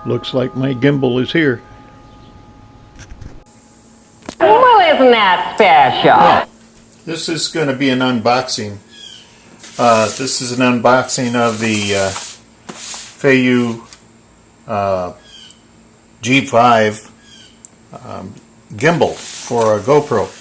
Looks like my gimbal is here. Well, isn't that special? This is going to be an unboxing. This is an unboxing of the Feiyu G5 gimbal for a GoPro.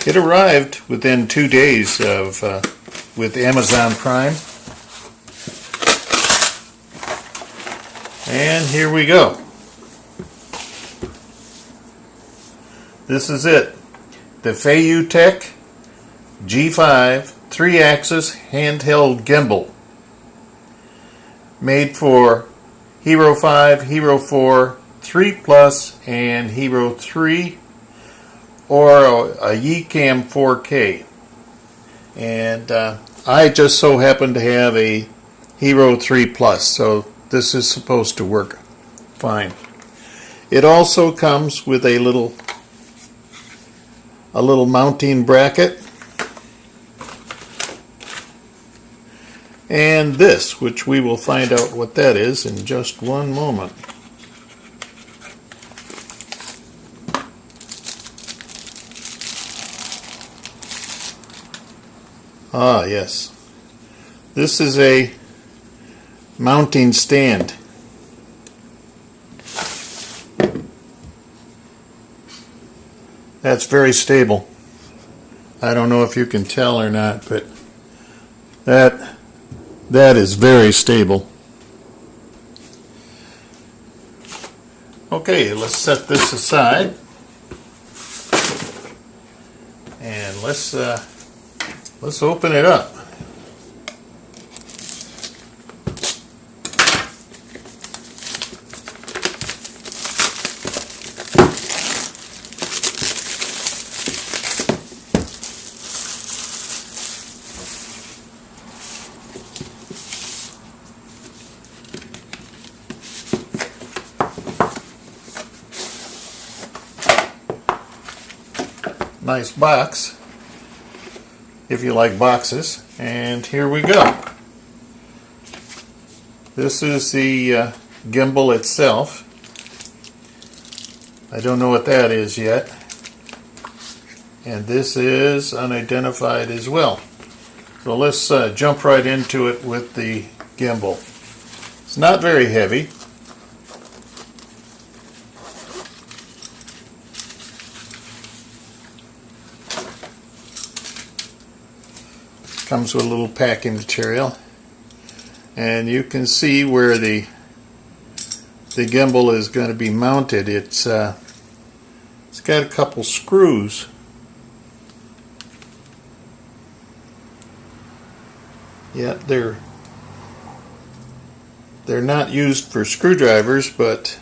It arrived within 2 days of with Amazon Prime, and here we go. This is it, the Feiyu G5 3-axis handheld gimbal, made for Hero 5, Hero 4, 3 Plus, and Hero 3. Or a Yicam 4K, and I just so happen to have a Hero 3 Plus, so this is supposed to work fine. It also comes with a little mounting bracket, and this, which we will find out what that is in just one moment. Ah, yes. This is a mounting stand. That's very stable. I don't know if you can tell or not, but that is very stable. Okay, let's set this aside. And let's open it up. Nice box, if you like boxes, and here we go. This is the gimbal itself. I don't know what that is yet, and this is unidentified as well. So let's jump right into it with the gimbal. It's not very heavy. Comes with a little packing material, and you can see where the gimbal is going to be mounted. It's got a couple screws. Yeah, they're not used for screwdrivers, but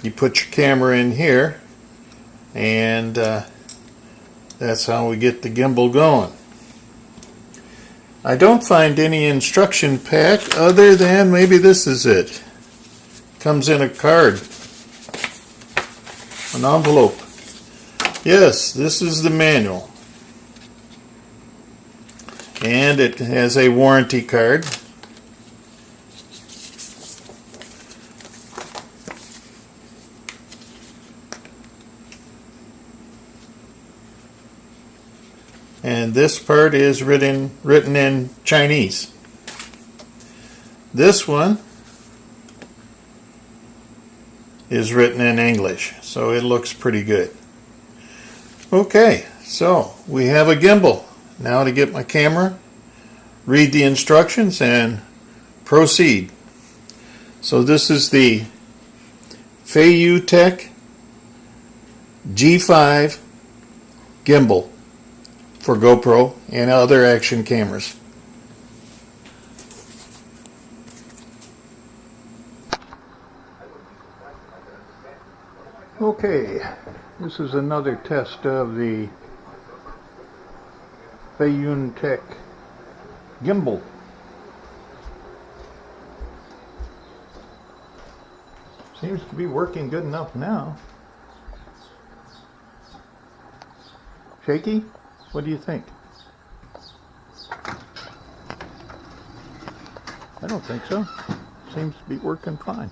you put your camera in here, and that's how we get the gimbal going. I don't find any instruction pack other than maybe this is it. Comes in a card, an envelope. Yes, this is the manual. And it has a warranty card. And this part is written in Chinese. This one is written in English, so it looks pretty good. Okay, so we have a gimbal. Now to get my camera, read the instructions, and proceed. So this is the Feiyu G5 gimbal for GoPro and other action cameras. Okay, this is another test of the Feiyu Gimbal. Seems to be working good enough now. Shaky? What do you think? I don't think so. Seems to be working fine.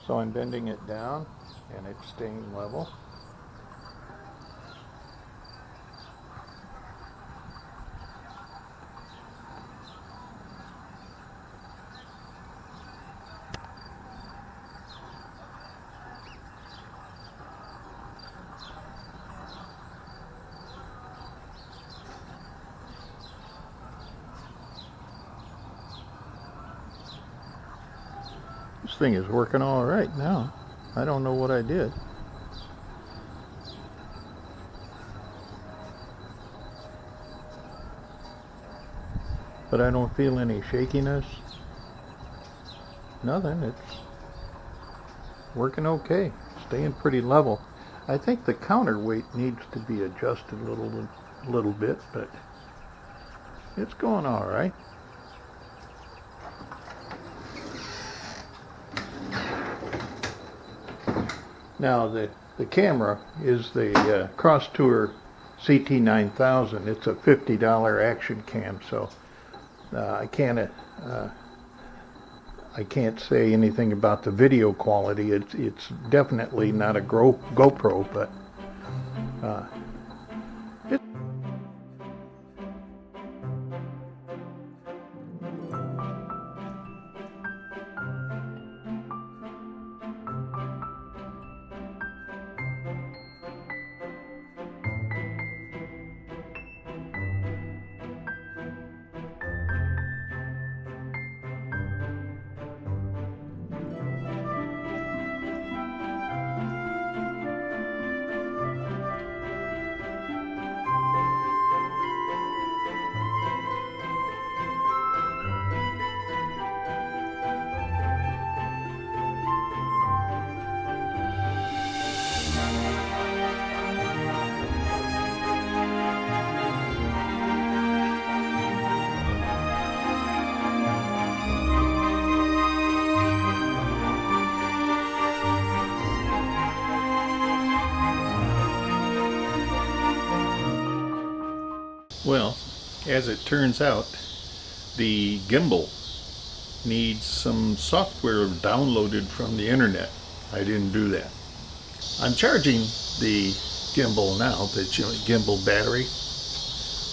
So I'm bending it down and it's staying level. This thing is working all right now. I don't know what I did. But I don't feel any shakiness. Nothing. It's working okay. Staying pretty level. I think the counterweight needs to be adjusted a little bit, but it's going all right. Now the camera is the Cross Tour CT9000. It's a $50 action cam, so I can't say anything about the video quality. It's definitely not a GoPro, but well, as it turns out, the gimbal needs some software downloaded from the internet. I didn't do that. I'm charging the gimbal now, the gimbal battery,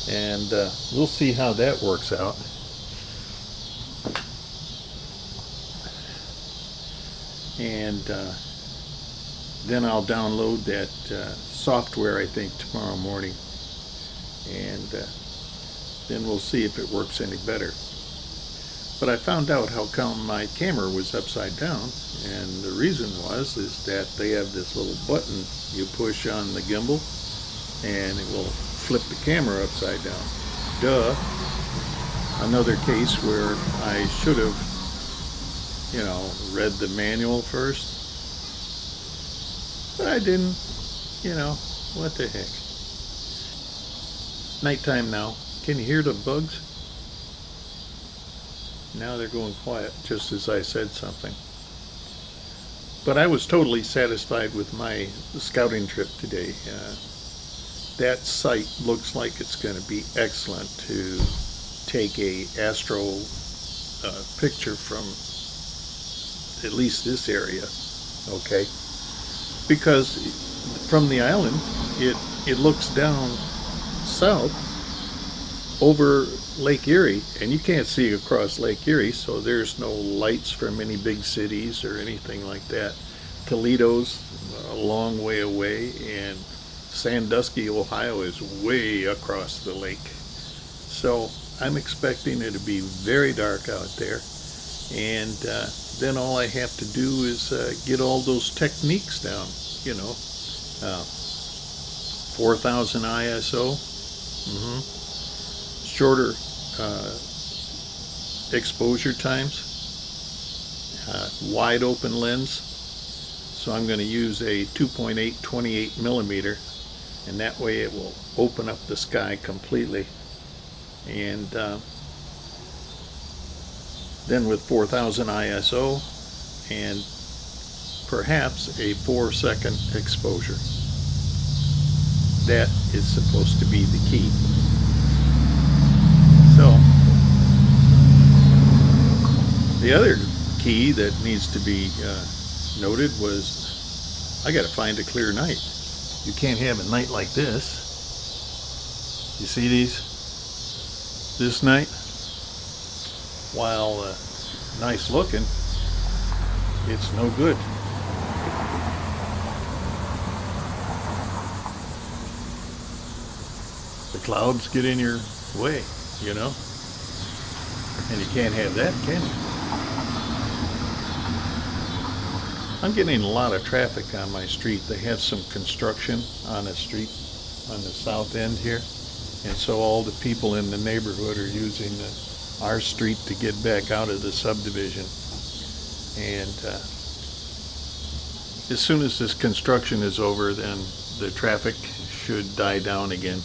and we'll see how that works out. And then I'll download that software, I think, tomorrow morning. And then we'll see if it works any better. But I found out how come my camera was upside down, and the reason is that they have this little button you push on the gimbal and it will flip the camera upside down. Duh. Another case where I should have, read the manual first, but I didn't. What the heck. Nighttime now. Can you hear the bugs? Now they're going quiet, just as I said something. But I was totally satisfied with my scouting trip today. That site looks like it's going to be excellent to take a astro picture from at least this area, okay? Because from the island, it looks down south over Lake Erie, and you can't see across Lake Erie, so there's no lights from any big cities or anything like that. Toledo's a long way away, and Sandusky, Ohio is way across the lake. So I'm expecting it to be very dark out there, and then all I have to do is get all those techniques down, 4000 ISO, shorter exposure times, wide open lens. So I'm going to use a 2.8 28 millimeter, and that way it will open up the sky completely. And then with 4000 ISO and perhaps a 4-second exposure. That is supposed to be the key. So the other key that needs to be noted was I got to find a clear night. You can't have a night like this. You see these? This night, while nice looking, it's no good. The clouds get in your way, you know, and you can't have that, can you? I'm getting a lot of traffic on my street. They have some construction on the street on the south end here, and so all the people in the neighborhood are using our street to get back out of the subdivision. And as soon as this construction is over, then the traffic should die down again.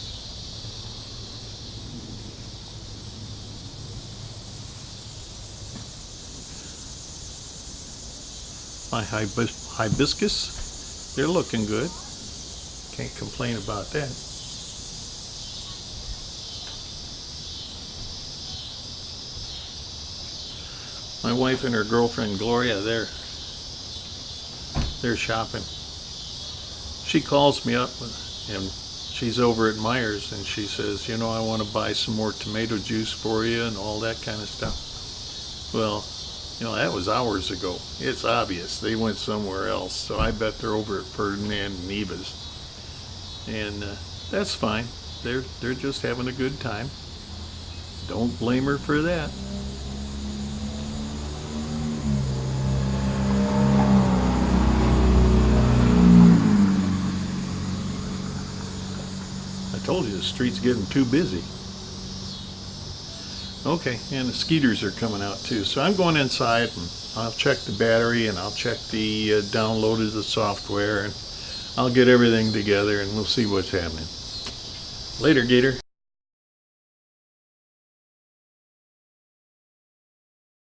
My hibiscus, they're looking good. Can't complain about that. My wife and her girlfriend Gloria, they're shopping. She calls me up and she's over at Myers and she says, you know, I want to buy some more tomato juice for you and all that kind of stuff. Well, you know, that was hours ago. It's obvious they went somewhere else, so I bet they're over at Ferdinand and Eva's. And that's fine. They're just having a good time. Don't blame her for that. I told you the street's getting too busy. Okay, and the skeeters are coming out too. So I'm going inside and I'll check the battery and I'll check the download of the software, and I'll get everything together and we'll see what's happening. Later, Gator.